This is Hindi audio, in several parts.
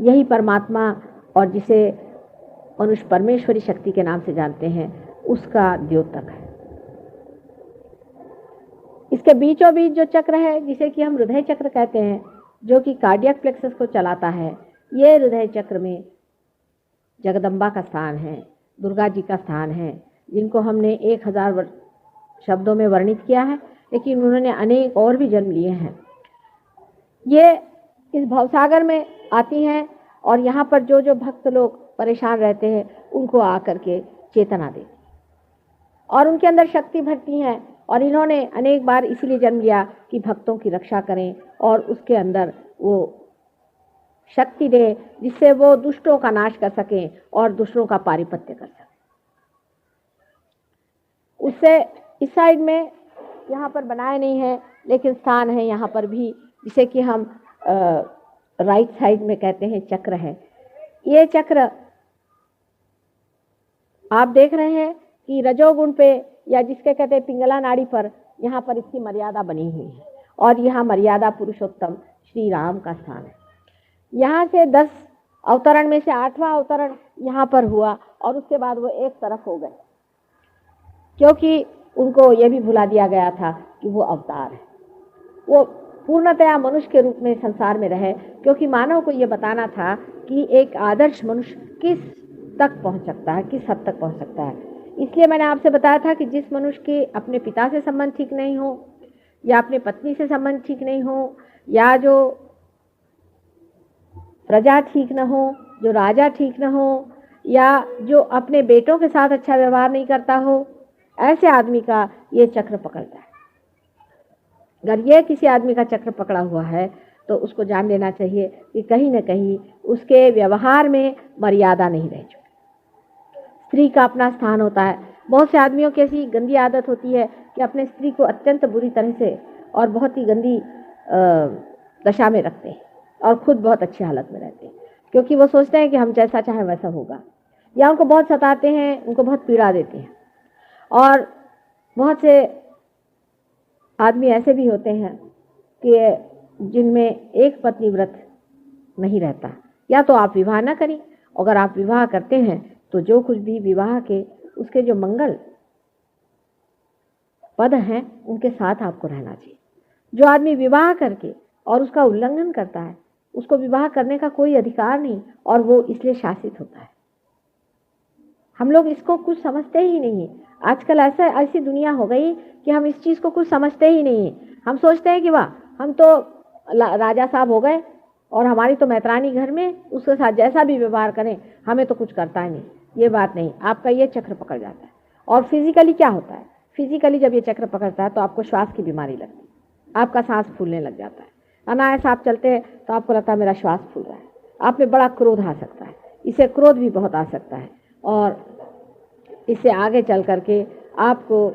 यही परमात्मा और जिसे मनुष्य परमेश्वरी शक्ति के नाम से जानते हैं उसका द्योतक है। इसके बीचों बीच जो चक्र है जिसे कि हम हृदय चक्र कहते हैं, जो कि कार्डियक प्लेक्सस को चलाता है, ये हृदय चक्र में जगदम्बा का स्थान है, दुर्गा जी का स्थान है, जिनको हमने 1000 शब्दों में वर्णित किया है, लेकिन उन्होंने अनेक और भी जन्म लिए हैं। ये इस भवसागर में आती हैं और यहाँ पर जो जो भक्त लोग परेशान रहते हैं उनको आकर के चेतना देती और उनके अंदर शक्ति भरती हैं। और इन्होंने अनेक बार इसीलिए जन्म लिया कि भक्तों की रक्षा करें और उसके अंदर वो शक्ति दे जिससे वो दुष्टों का नाश कर सकें और दुष्टों का पारिपत्य कर सकें। उससे इस साइड में यहाँ पर बनाए नहीं है, लेकिन स्थान है यहाँ पर भी, जिसे कि हम राइट साइड में कहते हैं चक्र है। ये चक्र आप देख रहे हैं कि रजोगुण पे या जिसके कहते हैं पिंगला नाड़ी पर, यहाँ पर इसकी मर्यादा बनी हुई है और यहाँ मर्यादा पुरुषोत्तम श्री राम का स्थान है। यहाँ से 10 अवतरण में से 8वां अवतरण यहाँ पर हुआ और उसके बाद वो एक तरफ हो गए, क्योंकि उनको ये भी भुला दिया गया था कि वो अवतार है, वो पूर्णतया मनुष्य के रूप में संसार में रहे, क्योंकि मानव को ये बताना था कि एक आदर्श मनुष्य किस तक पहुँच सकता है, किस हद तक पहुँच सकता है। इसलिए मैंने आपसे बताया था कि जिस मनुष्य के अपने पिता से संबंध ठीक नहीं हो, या अपने पत्नी से संबंध ठीक नहीं हो, या जो प्रजा ठीक न हो, जो राजा ठीक न हो, या जो अपने बेटों के साथ अच्छा व्यवहार नहीं करता हो, ऐसे आदमी का ये चक्र पकड़ता है। अगर ये किसी आदमी का चक्र पकड़ा हुआ है तो उसको जान लेना चाहिए कि कहीं न कहीं उसके व्यवहार में मर्यादा नहीं रह चुकी। स्त्री का अपना स्थान होता है। बहुत से आदमियों की ऐसी गंदी आदत होती है कि अपने स्त्री को अत्यंत बुरी तरह से और बहुत ही गंदी दशा में रखते हैं और खुद बहुत अच्छी हालत में रहते हैं, क्योंकि वो सोचते हैं कि हम जैसा चाहें वैसा होगा, या उनको बहुत सताते हैं, उनको बहुत पीड़ा देते हैं। और बहुत से आदमी ऐसे भी होते हैं कि जिनमें एक पत्नी व्रत नहीं रहता। या तो आप विवाह ना करें, अगर आप विवाह करते हैं तो जो कुछ भी विवाह के उसके जो मंगल पद हैं उनके साथ आपको रहना चाहिए। जो आदमी विवाह करके और उसका उल्लंघन करता है, उसको विवाह करने का कोई अधिकार नहीं और वो इसलिए शासित होता है। हम लोग इसको कुछ समझते ही नहीं है। आजकल ऐसी दुनिया हो गई कि हम इस चीज़ को कुछ समझते ही नहीं है। हम सोचते हैं कि वाह, हम तो राजा साहब हो गए और हमारी तो मैत्रानी घर में, उसके साथ जैसा भी व्यवहार करें हमें तो कुछ करता ही नहीं। ये बात नहीं, आपका ये चक्र पकड़ जाता है। और फिजिकली क्या होता है, फिजिकली जब ये चक्र पकड़ता है तो आपको श्वास की बीमारी लगती है, आपका सांस फूलने लग जाता है। अनायास आप चलते हैं तो आपको लगता है मेरा श्वास फूल रहा है। आप में बड़ा क्रोध आ सकता है, इससे क्रोध भी बहुत आ सकता है और इससे आगे चल करके आपको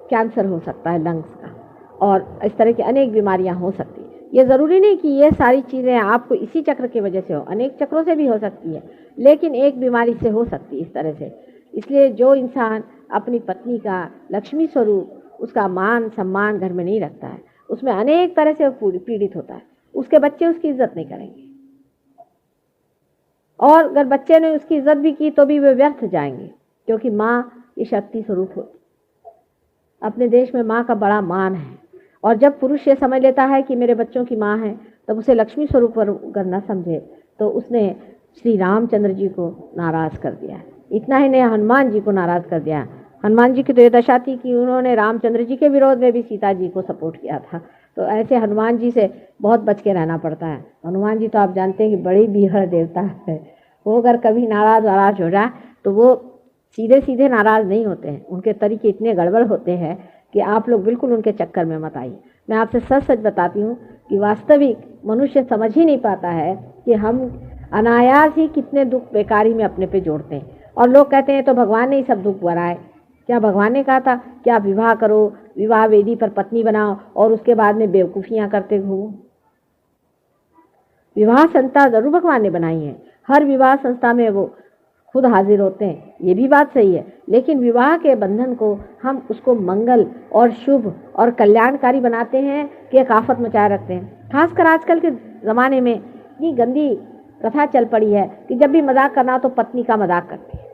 कैंसर हो सकता है लंग्स का, और इस तरह की अनेक बीमारियां हो सकती हैं। ये ज़रूरी नहीं कि ये सारी चीज़ें आपको इसी चक्र की वजह से हो, अनेक चक्रों से भी हो सकती है, लेकिन एक बीमारी से हो सकती है इस तरह से। इसलिए जो इंसान अपनी पत्नी का लक्ष्मी स्वरूप, उसका मान सम्मान घर में नहीं रखता है, उसमें अनेक तरह से पीड़ित होता है। उसके बच्चे उसकी इज्जत नहीं करेंगे, और अगर बच्चे ने उसकी इज्जत भी की तो भी वे व्यर्थ जाएंगे, क्योंकि माँ ये शक्ति स्वरूप होती। अपने देश में माँ का बड़ा मान है, और जब पुरुष ये समझ लेता है कि मेरे बच्चों की माँ है, तब उसे लक्ष्मी स्वरूप अगर न समझे तो उसने श्री रामचंद्र जी को नाराज़ कर दिया। इतना ही नहीं, हनुमान जी को नाराज़ कर दिया। हनुमान जी की तो ये दशा थी कि उन्होंने रामचंद्र जी के विरोध में भी सीता जी को सपोर्ट किया था। तो ऐसे हनुमान जी से बहुत बच के रहना पड़ता है। हनुमान जी तो आप जानते हैं कि बड़ी बीहड़ देवता है। वो अगर कभी नाराज़ हो जाए तो वो सीधे सीधे नाराज़ नहीं होते हैं, उनके तरीके इतने गड़बड़ होते हैं कि आप लोग बिल्कुल उनके चक्कर में मत आइए। मैं आपसे सच सच बताती हूँ कि वास्तविक मनुष्य समझ ही नहीं पाता है कि हम अनायास ही कितने दुख बेकारी में अपने पे जोड़ते हैं। और लोग कहते हैं तो भगवान ने ही सब दुख बनाए। क्या भगवान ने कहा था कि आप विवाह करो, विवाह वेदी पर पत्नी बनाओ और उसके बाद में बेवकूफ़ियाँ करते घूमो? विवाह संस्था जरूर भगवान ने बनाई है, हर विवाह संस्था में वो खुद हाजिर होते हैं, ये भी बात सही है, लेकिन विवाह के बंधन को हम उसको मंगल और शुभ और कल्याणकारी बनाते हैं कि एक आफत मचाए रखते हैं। खासकर आजकल के ज़माने में इतनी गंदी प्रथा चल पड़ी है कि जब भी मजाक करना हो तो पत्नी का मजाक करती है।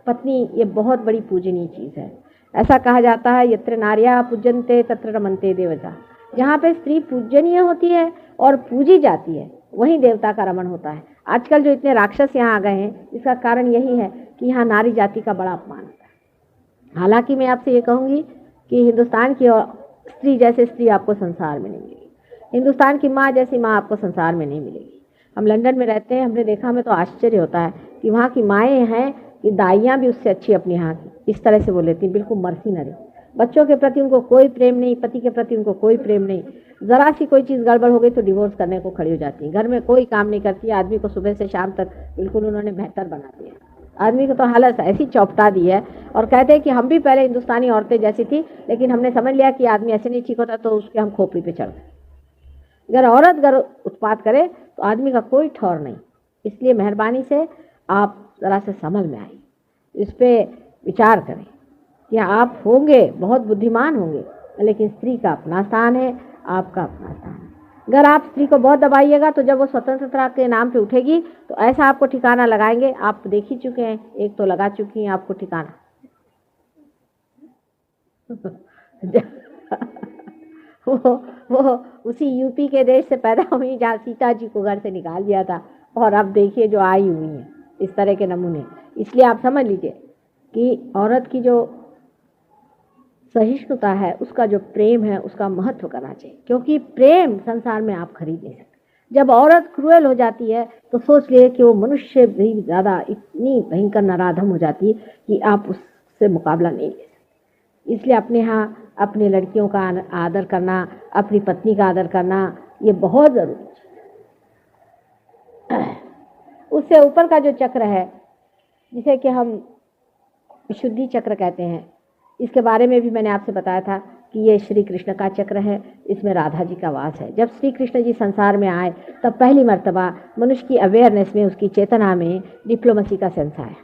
पत्नी ये बहुत बड़ी पूजनीय चीज़ है। ऐसा कहा जाता है, यत्र नार्या पूजन्ते तत्र रमन्ते देवता। जहाँ पे स्त्री पूजनीय होती है और पूजी जाती है वहीं देवता का रमण होता है। आजकल जो इतने राक्षस यहाँ आ गए हैं, इसका कारण यही है कि यहाँ नारी जाति का बड़ा अपमान होता है। हालांकि मैं आपसे ये कहूँगी कि हिंदुस्तान की स्त्री जैसे स्त्री आपको संसार में नहीं मिलेगी, हिंदुस्तान की माँ जैसी माँ आपको संसार में नहीं मिलेगी। हम लंदन में रहते हैं, हमने देखा, हमें तो आश्चर्य होता है कि वहाँ की माएँ हैं कि दाइयाँ भी उससे अच्छी अपनी यहाँ की इस तरह से वो लेती, बिल्कुल मर्सीनरी। बच्चों के प्रति उनको कोई प्रेम नहीं, पति के प्रति उनको कोई प्रेम नहीं। ज़रा सी कोई चीज़ गड़बड़ हो गई तो डिवोर्स करने को खड़ी हो जाती है। घर में कोई काम नहीं करती, आदमी को सुबह से शाम तक बिल्कुल उन्होंने बेहतर बना दिया। आदमी को तो हालत ऐसी चौपटा दी है। और कहते हैं कि हम भी पहले हिंदुस्तानी औरतें जैसी थी, लेकिन हमने समझ लिया कि आदमी ऐसे नहीं ठीक होता तो उसके हम खोपड़ी पे चढ़ गए। अगर औरत अगर उत्पात करे तो आदमी का कोई ठौर नहीं। इसलिए मेहरबानी से आप ज़रा से समझ में आइए, इस पर विचार करें कि आप होंगे बहुत बुद्धिमान होंगे, लेकिन स्त्री का अपना स्थान है, आपका अपना स्थान है। अगर आप स्त्री को बहुत दबाइएगा तो जब वो स्वतंत्रता के नाम पे उठेगी तो ऐसा आपको ठिकाना लगाएंगे। आप देख ही चुके हैं, एक तो लगा चुकी हैं आपको ठिकाना। वो उसी यूपी के देश से पैदा हुई जहाँ सीता जी को घर से निकाल दिया था, और अब देखिए जो आई हुई हैं इस तरह के नमूने। इसलिए आप समझ लीजिए कि औरत की जो सहिष्णुता है, उसका जो प्रेम है, उसका महत्व करना चाहिए, क्योंकि प्रेम संसार में आप खरीद नहीं सकते। जब औरत क्रूएल हो जाती है तो सोच लिए कि वो मनुष्य भी ज़्यादा इतनी भयंकर नराधम हो जाती है कि आप उससे मुकाबला नहीं ले सकते। इसलिए अपने यहाँ अपनी लड़कियों का आदर करना, अपनी पत्नी का आदर करना, ये बहुत ज़रूरी है। उससे ऊपर का जो चक्र है, जिसे कि हम विशुद्धि चक्र कहते हैं, इसके बारे में भी मैंने आपसे बताया था कि ये श्री कृष्ण का चक्र है, इसमें राधा जी का वास है। जब श्री कृष्ण जी संसार में आए तब पहली मर्तबा मनुष्य की अवेयरनेस में, उसकी चेतना में डिप्लोमेसी का सेंस आया।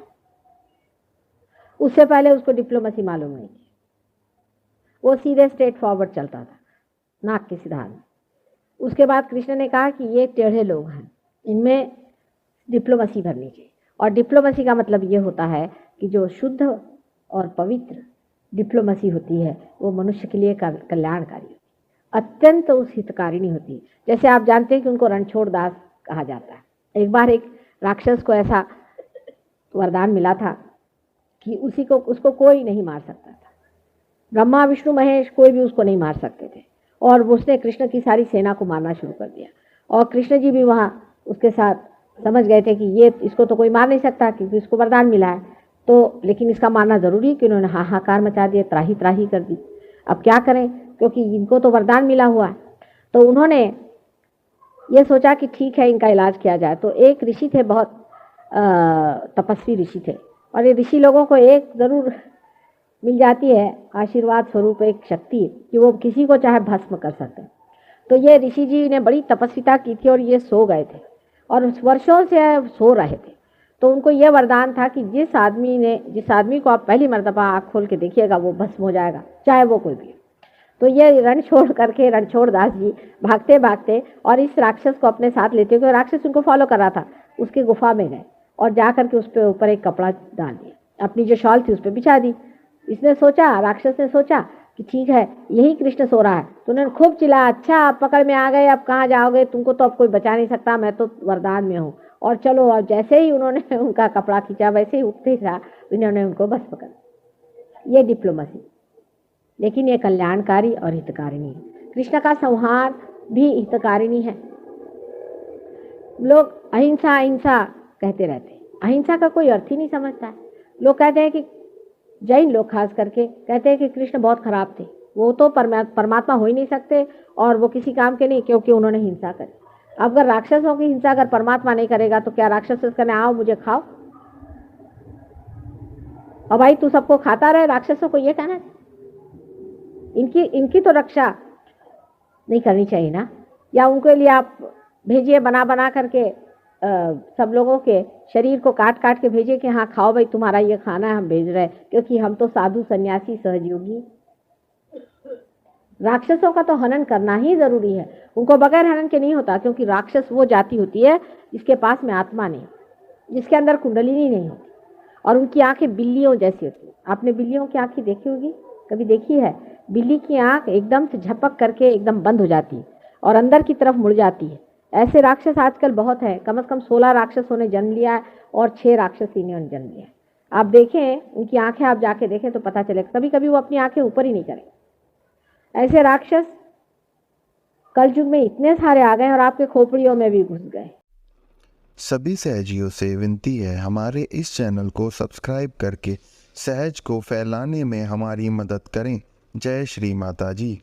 उससे पहले उसको डिप्लोमेसी मालूम नहीं थी, वो सीधे स्ट्रेट फॉरवर्ड चलता था, नाक के सिधार में। उसके बाद कृष्ण ने कहा कि ये टेढ़े लोग हैं, इनमें डिप्लोमेसी भरनी चाहिए। और डिप्लोमेसी का मतलब ये होता है कि जो शुद्ध और पवित्र डिप्लोमेसी होती है वो मनुष्य के लिए कल्याणकारी होती है, अत्यंत उस हितकारिणी होती है। जैसे आप जानते हैं कि उनको रणछोड़ दास कहा जाता है। एक बार एक राक्षस को ऐसा वरदान मिला था कि उसको कोई नहीं मार सकता था, ब्रह्मा विष्णु महेश कोई भी उसको नहीं मार सकते थे। और उसने कृष्ण की सारी सेना को मारना शुरू कर दिया, और कृष्ण जी भी वहाँ उसके साथ समझ गए थे कि ये इसको तो कोई मार नहीं सकता क्योंकि इसको वरदान मिला है, तो लेकिन इसका मारना ज़रूरी है कि उन्होंने हाहाकार मचा दिया, त्राही त्राही कर दी। अब क्या करें, क्योंकि इनको तो वरदान मिला हुआ है। तो उन्होंने ये सोचा कि ठीक है, इनका इलाज किया जाए। तो एक ऋषि थे, बहुत तपस्वी ऋषि थे, और ये ऋषि लोगों को एक ज़रूर मिल जाती है आशीर्वाद स्वरूप एक शक्ति कि वो किसी को चाहे भस्म कर सकते हैं। तो ये ऋषि जी ने बड़ी तपस्विता की थी और ये सो गए थे और वर्षों से सो रहे थे। तो उनको ये वरदान था कि जिस आदमी को आप पहली मर्तबा आँख खोल के देखिएगा वो भस्म हो जाएगा, चाहे वो कोई भी। तो ये रणछोड़ दास जी भागते भागते और इस राक्षस को अपने साथ लेते हुए, राक्षस उनको फॉलो कर रहा था, उसकी गुफा में गए और जा करके उस पर ऊपर एक कपड़ा डाल दिया, अपनी जो शॉल थी उस पर बिछा दी। इसने सोचा, राक्षस ने सोचा कि ठीक है यही कृष्ण सो रहा है। तो उन्होंने खूब चिल्लाया, अच्छा आप पकड़ में आ गए, अब कहाँ जाओगे, तुमको तो अब कोई बचा नहीं सकता, मैं तो वरदान में हूँ, और चलो। और जैसे ही उन्होंने उनका कपड़ा खींचा वैसे ही उठते ही था, इन्होंने उनको बस पकड़। ये डिप्लोमेसी, लेकिन ये कल्याणकारी और हितकारिणी है। कृष्ण का संहार भी हितकारिणी है। लोग अहिंसा अहिंसा कहते रहते हैं, अहिंसा का कोई अर्थ ही नहीं समझता है। लोग कहते हैं कि जैन लोग खास करके कहते हैं कि कृष्ण बहुत खराब थे, वो तो परमात्मा हो ही नहीं सकते और वो किसी काम के नहीं क्योंकि उन्होंने हिंसा करी। अब अगर राक्षसों की हिंसा अगर परमात्मा नहीं करेगा तो क्या राक्षस कहने आओ मुझे खाओ, और भाई तू सबको खाता रहे, राक्षसों को ये कहना है? इनकी तो रक्षा नहीं करनी चाहिए ना। या उनके लिए आप भेजिए बना करके सब लोगों के शरीर को काट काट के भेजिए कि हाँ खाओ भाई, तुम्हारा ये खाना है, हम भेज रहे हैं, क्योंकि हम तो साधु सन्यासी सहयोगी राक्षसों का तो हनन करना ही जरूरी है, उनको बगैर हनन के नहीं होता, क्योंकि राक्षस वो जाति होती है जिसके पास में आत्मा नहीं, जिसके अंदर कुंडलिनी नहीं होती, और उनकी आंखें बिल्लियों जैसी होती है। आपने बिल्लियों की आंखें देखी होगी, कभी देखी है? बिल्ली की आंख एकदम से झपक करके एकदम बंद हो जाती है और अंदर की तरफ मुड़ जाती है। ऐसे राक्षस आजकल बहुत है, कम से कम 16 राक्षसों ने जन्म लिया है और 6 राक्षसी ने जन्म लिया है। आप देखें उनकी आंखें, आप जाके देखें तो पता चलेगा। कभी कभी वो अपनी आंखें ऊपर ही नहीं करें। ऐसे राक्षस कलयुग में इतने सारे आ गए और आपके खोपड़ियों में भी घुस गए। सभी सहजियों से विनती है, हमारे इस चैनल को सब्सक्राइब करके सहज को फैलाने में हमारी मदद करें। जय श्री माता जी।